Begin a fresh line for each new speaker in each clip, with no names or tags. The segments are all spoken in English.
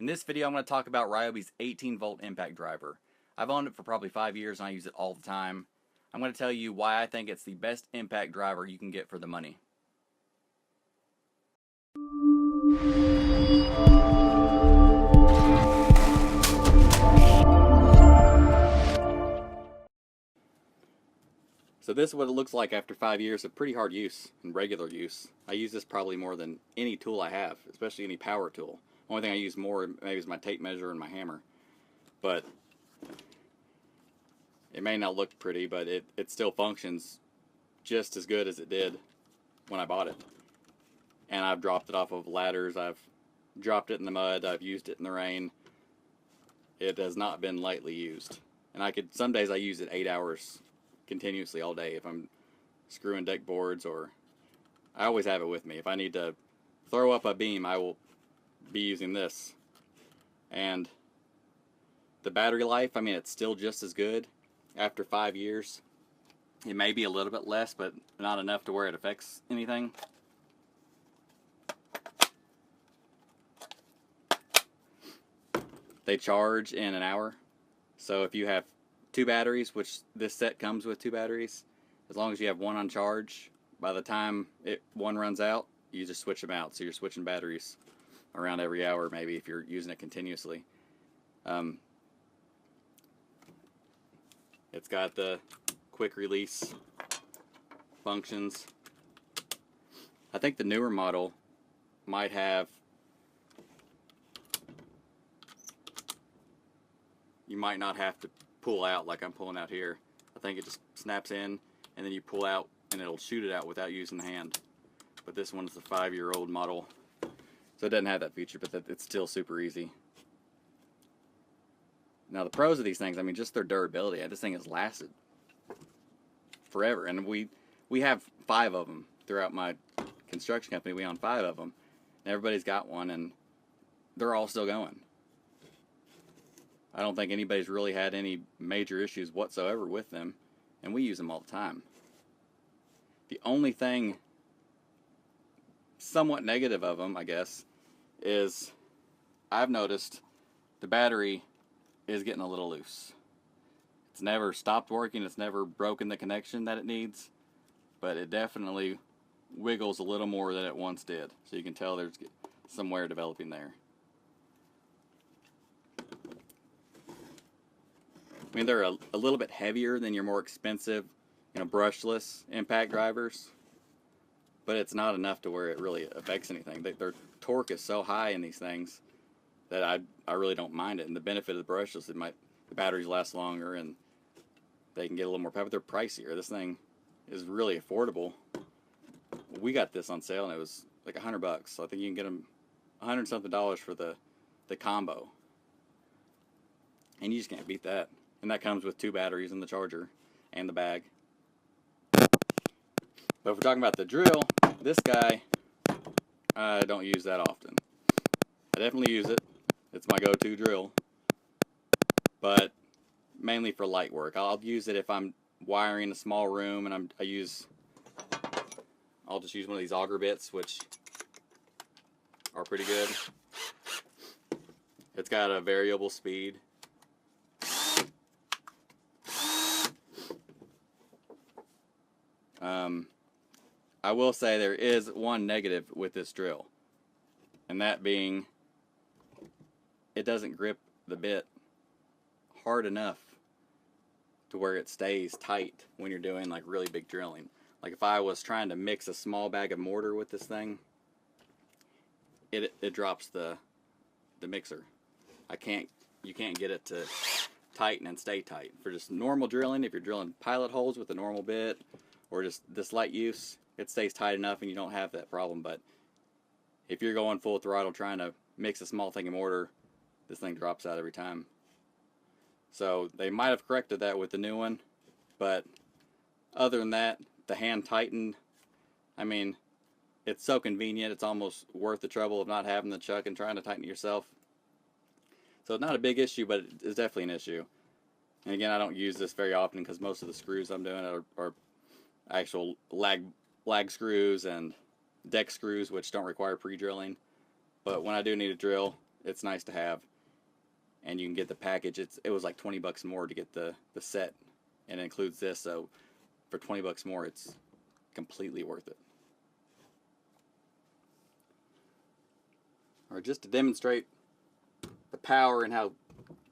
In this video, I'm going to talk about Ryobi's 18-volt impact driver. I've owned it for probably 5 years and I use it all the time. I'm going to tell you why I think it's the best impact driver you can get for the money. So this is what it looks like after 5 years of pretty hard use and regular use. I use this probably more than any tool I have, especially any power tool. Only thing I use more maybe is my tape measure and my hammer. But it may not look pretty, but it still functions just as good as it did when I bought it. And I've dropped it off of ladders, I've dropped it in the mud, I've used it in the rain. It has not been lightly used. And some days I use it 8 hours continuously all day if I'm screwing deck boards, or I always have it with me. If I need to throw up a beam, I will be using this. And the battery life, I mean, it's still just as good after 5 years. It may be a little bit less, but not enough to where it affects anything. They charge in an hour. So if you have 2 batteries, which this set comes with 2 batteries, as long as you have one on charge, by the time one runs out, you just switch them out. So you're switching batteries around every hour, maybe, if you're using it continuously. It's got the quick release functions. I think the newer model might have, you might not have to pull out like I'm pulling out here. I think it just snaps in and then you pull out and it'll shoot it out without using the hand. But this one is a 5-year-old model, so it doesn't have that feature, but it's still super easy. Now the pros of these things, I mean, just their durability. This thing has lasted forever, and we have 5 of them throughout my construction company. We own 5 of them, and everybody's got one, and they're all still going. I don't think anybody's really had any major issues whatsoever with them, and we use them all the time. The only thing somewhat negative of them, I guess, is I've noticed the battery is getting a little loose. It's never stopped working, it's never broken the connection that it needs, but it definitely wiggles a little more than it once did. So you can tell there's some wear developing there. I mean, they're a little bit heavier than your more expensive, brushless impact drivers, but it's not enough to where it really affects anything. Their torque is so high in these things that I really don't mind it. And the benefit of the brushless, the batteries last longer and they can get a little more power, but they're pricier. This thing is really affordable. We got this on sale and it was like $100, so I think you can get them $100 something for the combo, and you just can't beat that. And that comes with 2 batteries and the charger and the bag. But if we're talking about the drill, this guy, I don't use that often. I definitely use it. It's my go-to drill. But mainly for light work. I'll use it if I'm wiring a small room and I'll just use one of these auger bits, which are pretty good. It's got a variable speed. I will say there is one negative with this drill, and that being it doesn't grip the bit hard enough to where it stays tight when you're doing like really big drilling. Like if I was trying to mix a small bag of mortar with this thing, it drops the mixer. You can't get it to tighten and stay tight. For just normal drilling, if you're drilling pilot holes with a normal bit or just this light use, it stays tight enough and you don't have that problem. But if you're going full throttle trying to mix a small thing of mortar, this thing drops out every time. So they might have corrected that with the new one, but other than that, the hand tightened, I mean, it's so convenient, it's almost worth the trouble of not having the chuck and trying to tighten it yourself. So it's not a big issue, but it's definitely an issue. And again, I don't use this very often because most of the screws I'm doing are actual lag screws and deck screws, which don't require pre-drilling. But when I do need a drill, it's nice to have. And you can get the package. It was like 20 bucks more to get the set, and it includes this. So for 20 bucks more, it's completely worth it. Or just to demonstrate the power and how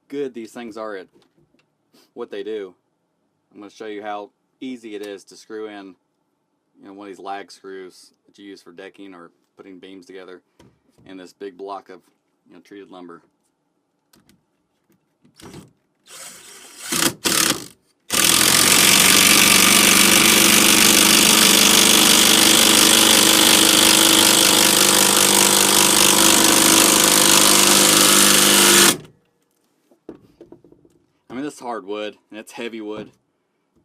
good these things are at what they do, I'm going to show you how easy it is to screw in, one of these lag screws that you use for decking or putting beams together in this big block of treated lumber. I mean, this is hard wood, and it's heavy wood,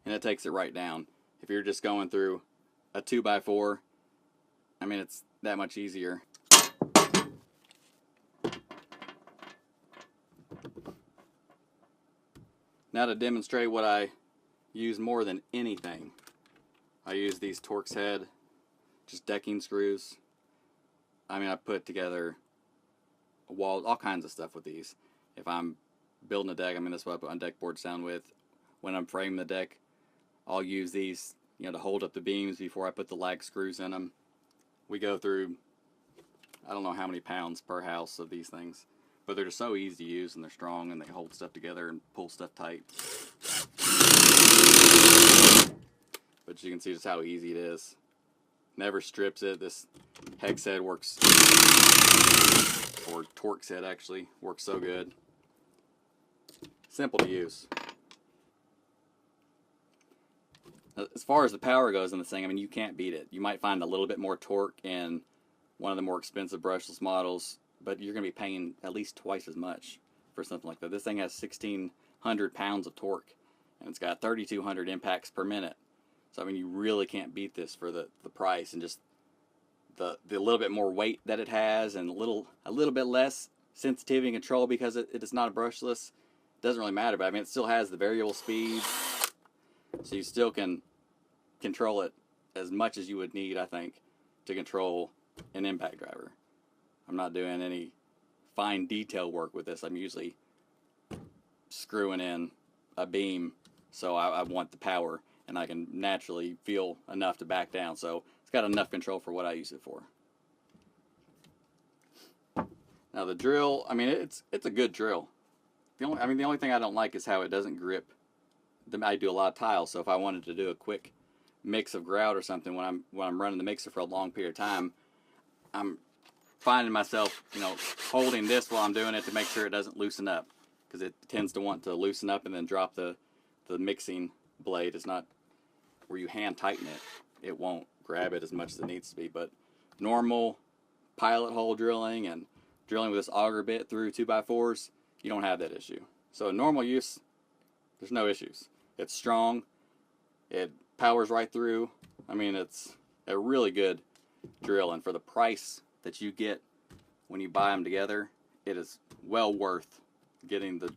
and it takes it right down. If you're just going through a 2x4, I mean, it's that much easier. Now to demonstrate what I use more than anything, I use these Torx head, just decking screws. I mean, I put together a wall, all kinds of stuff with these. If I'm building a deck, I mean, that's what I put on deck boards down with. When I'm framing the deck, I'll use these, to hold up the beams before I put the lag screws in them. We go through, I don't know how many pounds per house of these things, but they're just so easy to use, and they're strong, and they hold stuff together and pull stuff tight. But you can see just how easy it is. Never strips it. This hex head works, or Torx head actually, works so good. Simple to use. As far as the power goes in this thing, I mean, you can't beat it. You might find a little bit more torque in one of the more expensive brushless models, but you're going to be paying at least twice as much for something like that. This thing has 1,600 pounds of torque, and it's got 3,200 impacts per minute. So, I mean, you really can't beat this for the price, and just the little bit more weight that it has, and a little bit less sensitivity and control because it is not a brushless. It doesn't really matter, but I mean, it still has the variable speed. So you still can control it as much as you would need, I think, to control an impact driver. I'm not doing any fine detail work with this. I'm usually screwing in a beam, so I want the power, and I can naturally feel enough to back down. So it's got enough control for what I use it for. Now the drill, I mean, it's a good drill. The only thing I don't like is how it doesn't grip. I do a lot of tiles, so if I wanted to do a quick mix of grout or something when I'm running the mixer for a long period of time, I'm finding myself, holding this while I'm doing it to make sure it doesn't loosen up, because it tends to want to loosen up and then drop the mixing blade. It's not where you hand tighten it. It won't grab it as much as it needs to be. But normal pilot hole drilling and drilling with this auger bit through 2x4s, you don't have that issue. So in normal use, there's no issues. It's strong. It powers right through. I mean, it's a really good drill, and for the price that you get when you buy them together, it is well worth getting the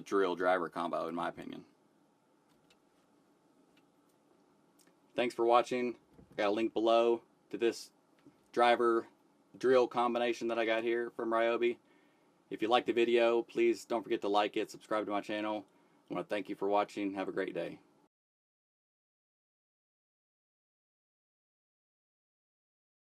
drill driver combo, in my opinion. Thanks for watching. Got a link below to this driver drill combination that I got here from Ryobi. If you liked the video, please don't forget to like it, subscribe to my channel. I want to thank you for watching. Have a great day.